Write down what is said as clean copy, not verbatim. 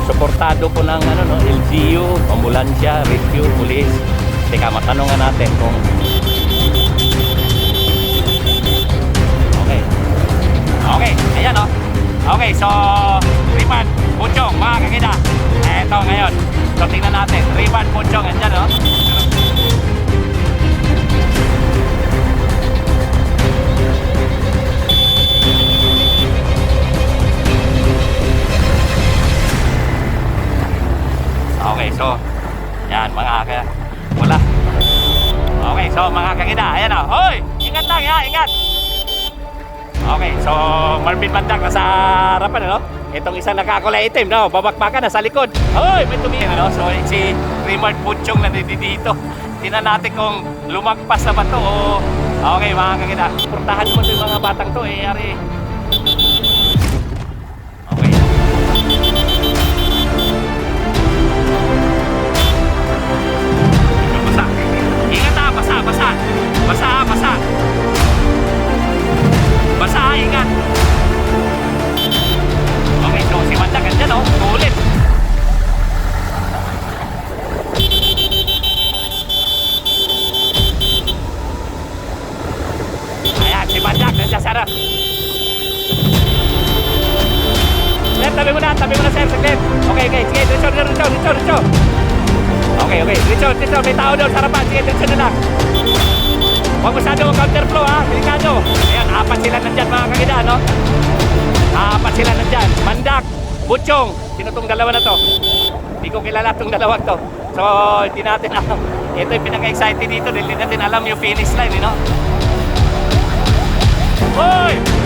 suportado po ng ano, no, LGU, ambulansya, rescue, police. Teka, matanungan natin kung okay. Okay, ayan o. Okay, so Riman, Puchong, mga kakida. Eto ngayon. So tingnan natin, Riman, Puchong, andyan o. Okay, so yan mga wala. Okay, so mga kakida, ayan o. Hoy! Ingat lang ya, ingat! Okay, so Marvin Mandak nasa harapan, ano? Itong isang nakakulay itim, no? Babakbakan nasa likod. Hoy! May tumingin, ano? So si Rimard Puchong na dito. Tingnan natin kung lumagpas na ba to o... Okay, mga kakida. Portahan mo yung mga batang to, eh, ari. Okay. Basa. Ingat ha, basa. Basa, ingat. Okay, so si Mandak andyan, oh. Ulit. Ayan, si Mandak nandiyan sa harap. Sir, tabi mo na, sir, saglit. Okay, sige, diretso. Okay, diretso, may tao doon sa harapan. Sige, diretso na lang. Huwag masyado counterflow, ha, delikado. Ayan, apat sila nandyan, mga kakida, no? Apat sila nandyan. Mandak, Puchong. Sino tong dalawa na to? Hindi ko kilala tong dalawang to. So, hindi natin alam. Ito yung pinaka-excited dito. Hindi natin alam yung finish line, you know? Hoy!